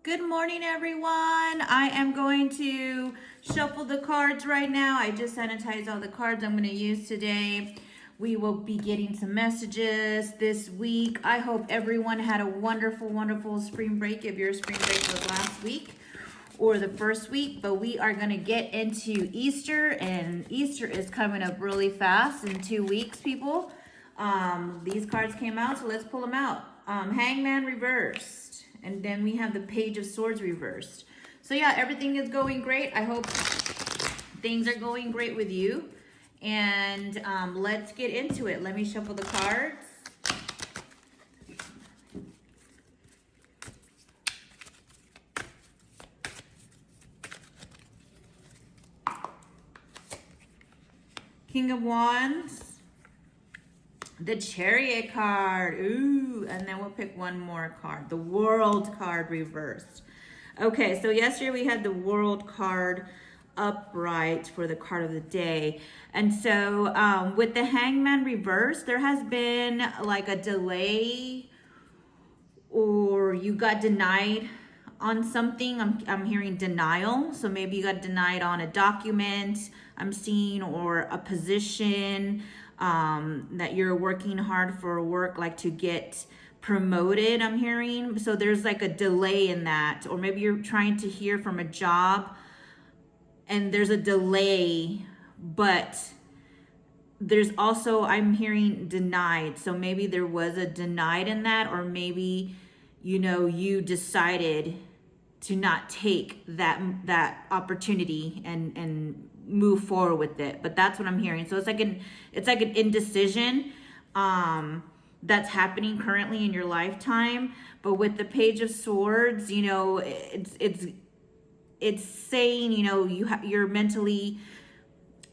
Good morning, everyone. I am going to shuffle the cards right now. I just sanitized all the cards I'm going to use today. We will be getting some messages this week. I hope everyone had a wonderful, wonderful spring break if your spring break was last week or the first week. But we are going to get into Easter, and Easter is coming up really fast in 2 weeks, people. These cards came out, so let's pull them out. Hangman reversed. And then we have the Page of Swords reversed. So yeah, everything is going great. I hope things are going great with you. And let's get into it. Let me shuffle the cards. King of Wands. The Chariot card. Ooh, and then we'll pick one more card. The World card reversed. Okay, so yesterday we had the World card upright for the card of the day. And so with the Hangman reversed, there has been like a delay or you got denied on something. I'm hearing denial. So maybe you got denied on a document I'm seeing, or a position that you're working hard for work, like to get promoted, I'm hearing. So there's like a delay in that. Or maybe you're trying to hear from a job and there's a delay, but there's also, I'm hearing denied. So maybe there was a denied in that, or maybe, you know, you decided to not take that opportunity and move forward with it. But that's what I'm hearing. So it's like an indecision that's happening currently in your lifetime. But with the Page of Swords, you know, it's saying, you know, you're mentally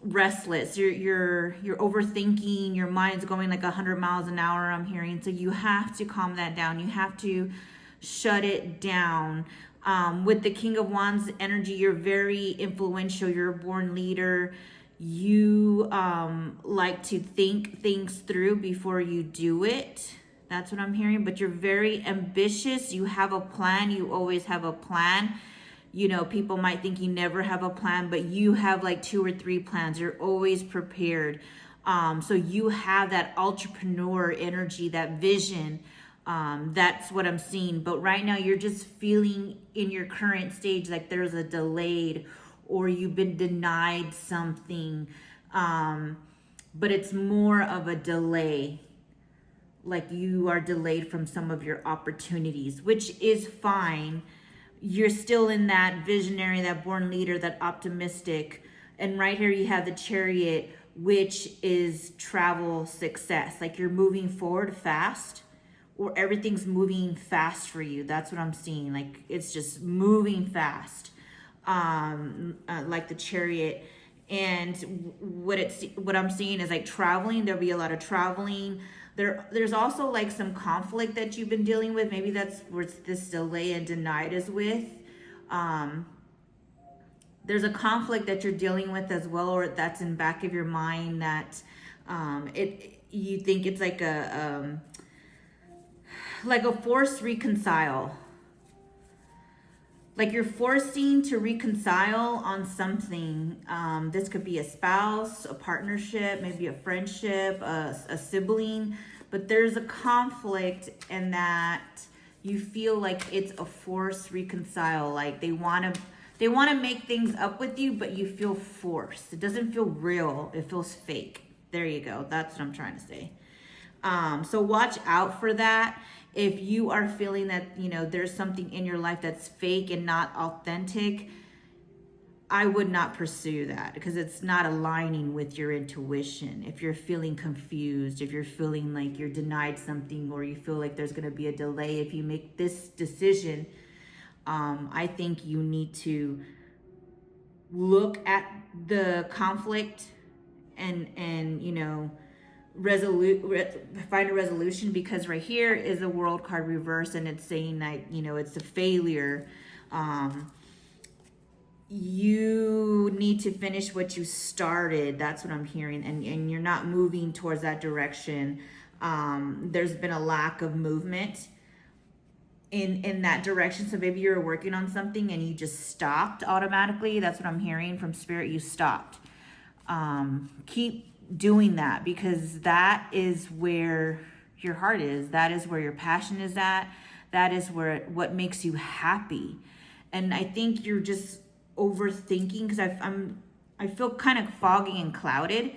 restless, you're overthinking, your mind's going like 100 miles an hour, I'm hearing. So you have to calm that down, you have to shut it down. With the King of Wands energy, you're very influential, you're a born leader, you like to think things through before you do it. That's what I'm hearing. But you're very ambitious, you have a plan, you always have a plan. You know, people might think you never have a plan, but you have like 2 or 3 plans. You're always prepared. So you have that entrepreneur energy, that vision. That's what I'm seeing. But right now you're just feeling in your current stage like there's a delayed, or you've been denied something. But it's more of a delay. Like you are delayed from some of your opportunities, which is fine. You're still in that visionary, that born leader, that optimistic. And right here you have the Chariot, which is travel success. Like you're moving forward fast, or everything's moving fast for you. That's what I'm seeing. Like it's just moving fast, like the Chariot. And what I'm seeing is like traveling. There'll be a lot of traveling. There's also like some conflict that you've been dealing with. Maybe that's where this delay and denied is with. There's a conflict that you're dealing with as well, or that's in back of your mind that you think it's like a forced reconcile. Like you're forcing to reconcile on something. This could be a spouse, a partnership, maybe a friendship, a sibling. But there's a conflict in that you feel like it's a forced reconcile. Like they want to make things up with you, but you feel forced. It doesn't feel real. It feels fake. There you go. That's what I'm trying to say. So watch out for that. If you are feeling that, you know, there's something in your life that's fake and not authentic, I would not pursue that, because it's not aligning with your intuition. If you're feeling confused, if you're feeling like you're denied something, or you feel like there's going to be a delay, if you make this decision, I think you need to look at the conflict and you know, find a resolution. Because right here is a World card reverse, and it's saying that, you know, it's a failure. You need to finish what you started. That's what I'm hearing. And you're not moving towards that direction. There's been a lack of movement. in that direction. So maybe you're working on something and you just stopped automatically. That's what I'm hearing from spirit. You stopped. Keep doing that, because that is where your heart is. That is where your passion is at. That is where what makes you happy. And I think you're just overthinking, because I feel kind of foggy and clouded.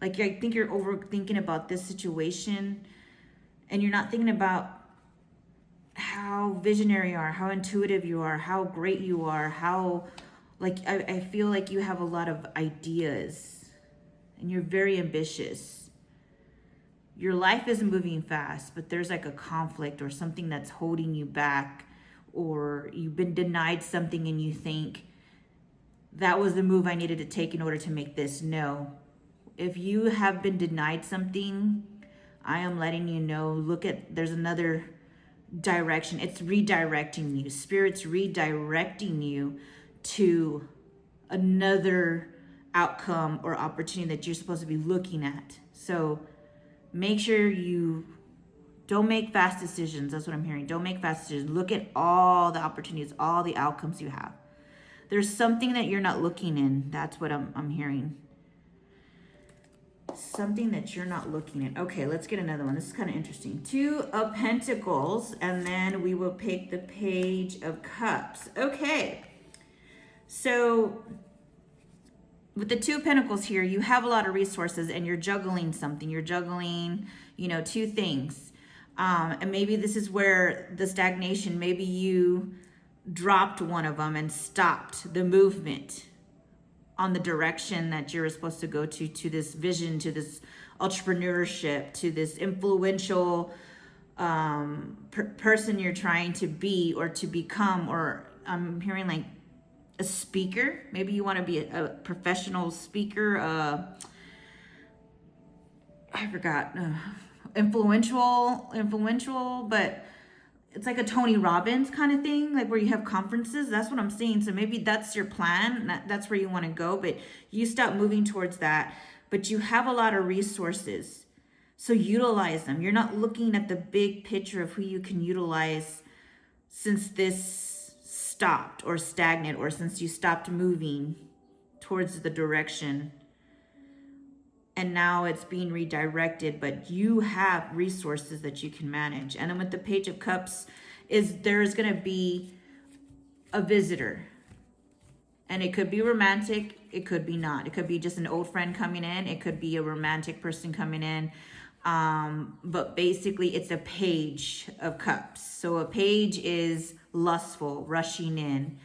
Like, I think you're overthinking about this situation, and you're not thinking about how visionary you are, how intuitive you are, how great you are, how, like, I feel like you have a lot of ideas and you're very ambitious. Your life is moving fast, but there's like a conflict or something that's holding you back, or you've been denied something and you think that was the move I needed to take in order to make this. No. If you have been denied something, I am letting you know, there's another direction. It's redirecting you. Spirit's redirecting you to another outcome or opportunity that you're supposed to be looking at. So make sure you don't make fast decisions. That's what I'm hearing. Don't make fast decisions. Look at all the opportunities, all the outcomes you have. There's something that you're not looking in. That's what I'm hearing. Something that you're not looking at. Okay, let's get another one. This is kind of interesting. 2 of Pentacles, and then we will pick the Page of Cups. Okay, so with the 2 of Pentacles here, you have a lot of resources and you're juggling something. You're juggling, 2 things. And maybe this is where the stagnation, maybe you dropped one of them and stopped the movement on the direction that you're supposed to go to this vision, to this entrepreneurship, to this influential person you're trying to be or to become. Or I'm hearing like a speaker. Maybe you want to be a professional speaker. I forgot. Influential, but it's like a Tony Robbins kind of thing, like where you have conferences. That's what I'm seeing. So maybe that's your plan. That's where you want to go, but you stop moving towards that. But you have a lot of resources, so utilize them. You're not looking at the big picture of who you can utilize since this stopped or stagnant, or since you stopped moving towards the direction. And now it's being redirected, but you have resources that you can manage. And then with the Page of Cups, there's going to be a visitor. And it could be romantic, it could be not. It could be just an old friend coming in, it could be a romantic person coming in. But basically it's a Page of Cups. So a page is lustful, rushing in.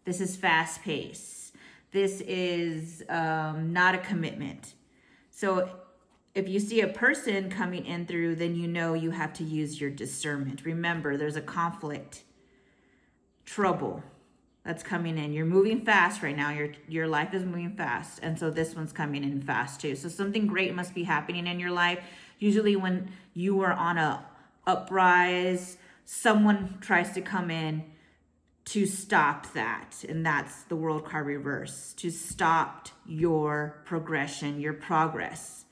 This is fast paced. This is not a commitment. So if you see a person coming in through, then you have to use your discernment. Remember, there's a conflict, trouble that's coming in. You're moving fast right now. Your life is moving fast. And so this one's coming in fast too. So something great must be happening in your life. Usually when you are on a uprise, someone tries to come in to stop that. And that's the World card reverse, to stop your progression, your progress.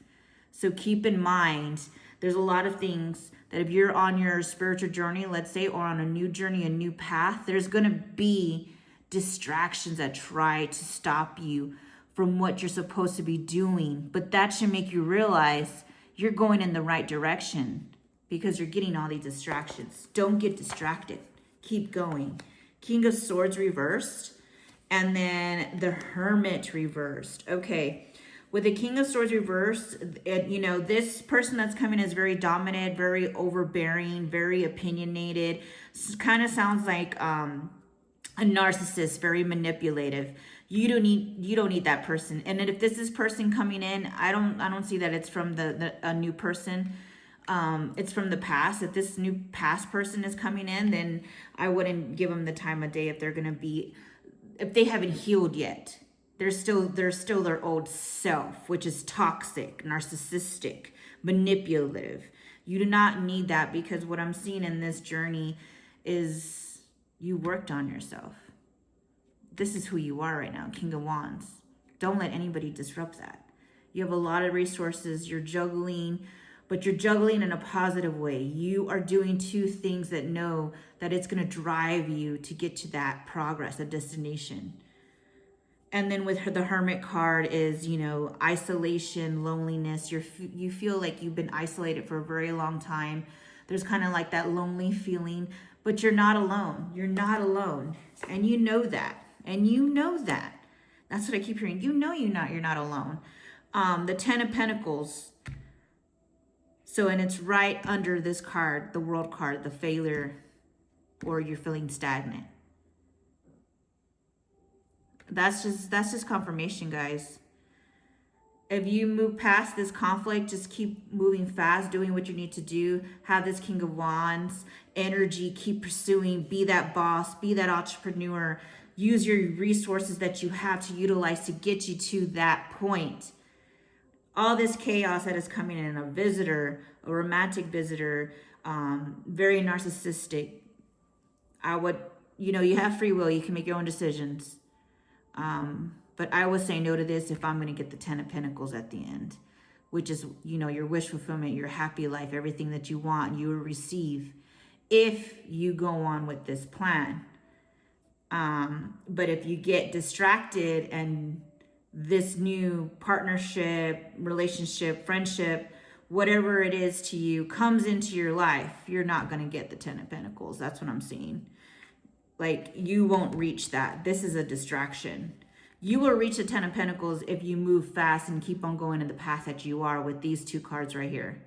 So keep in mind, there's a lot of things that if you're on your spiritual journey, let's say, or on a new journey, a new path, there's going to be distractions that try to stop you from what you're supposed to be doing. But that should make you realize you're going in the right direction because you're getting all these distractions. Don't get distracted. Keep going. King of Swords reversed, and then the Hermit reversed. Okay, with the King of Swords reversed, this person that's coming is very dominant, very overbearing, very opinionated. Kind of sounds like a narcissist, very manipulative. You don't need that person. And if this is person coming in, I don't see that it's from a new person. It's from the past. If this new past person is coming in, then I wouldn't give them the time of day if if they haven't healed yet. They're still their old self, which is toxic, narcissistic, manipulative. You do not need that, because what I'm seeing in this journey is you worked on yourself. This is who you are right now, King of Wands. Don't let anybody disrupt that. You have a lot of resources. You're juggling, but you're juggling in a positive way. You are doing two things that know that it's going to drive you to get to that progress, a destination. And then with the Hermit card is, you know, isolation, loneliness. You feel like you've been isolated for a very long time. There's kind of like that lonely feeling, but you're not alone. You're not alone. And you know that. And you know that. That's what I keep hearing. You know you're not alone. The Ten of Pentacles. So, and it's right under this card, the World card, the failure, or you're feeling stagnant. That's just confirmation, guys. If you move past this conflict, just keep moving fast, doing what you need to do. Have this King of Wands energy, keep pursuing, be that boss, be that entrepreneur. Use your resources that you have to utilize to get you to that point. All this chaos that is coming in, a visitor, a romantic visitor, very narcissistic. You have free will. You can make your own decisions. But I would say no to this if I'm going to get the Ten of Pentacles at the end, which is, your wish fulfillment, your happy life, everything that you want, you will receive if you go on with this plan. But if you get distracted and this new partnership, relationship, friendship, whatever it is to you comes into your life, you're not going to get the Ten of Pentacles. That's what I'm seeing. Like, you won't reach that. This is a distraction. You will reach the Ten of Pentacles if you move fast and keep on going in the path that you are with these two cards right here.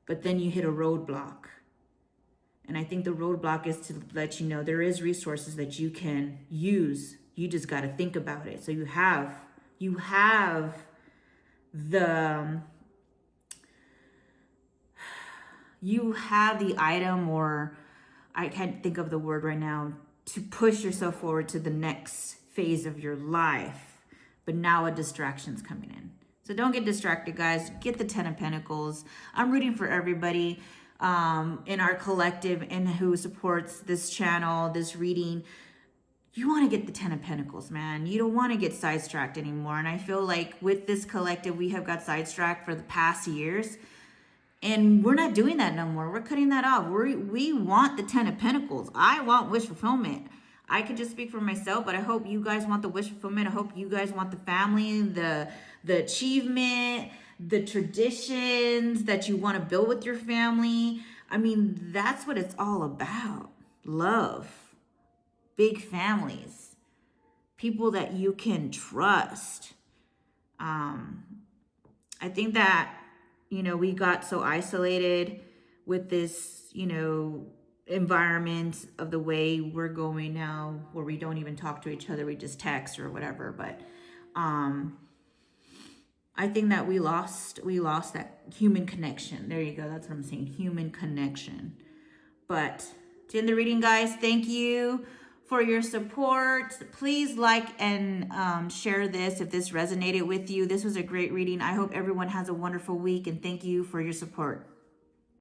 But then you hit a roadblock. And I think the roadblock is to let you know there is resources that you can use. You just got to think about it. So you have the item, or I can't think of the word right now, to push yourself forward to the next phase of your life. But now a distraction's coming in. So don't get distracted, guys. Get the Ten of Pentacles. I'm rooting for everybody in our collective and who supports this channel, this reading. You want to get the Ten of Pentacles, man. You don't want to get sidetracked anymore. And I feel like with this collective, we have got sidetracked for the past years. And we're not doing that no more. We're cutting that off. We want the Ten of Pentacles. I want wish fulfillment. I can just speak for myself, but I hope you guys want the wish fulfillment. I hope you guys want the family, the achievement, the traditions that you want to build with your family. I mean, that's what it's all about. Love, big families, people that you can trust. I think that, we got so isolated with this, environment of the way we're going now, where we don't even talk to each other, we just text or whatever. But I think that we lost that human connection. There you go. That's what I'm saying. Human connection. But to end the reading, guys, thank you for your support. Please like and share this if this resonated with you. This was a great reading. I hope everyone has a wonderful week, and thank you for your support.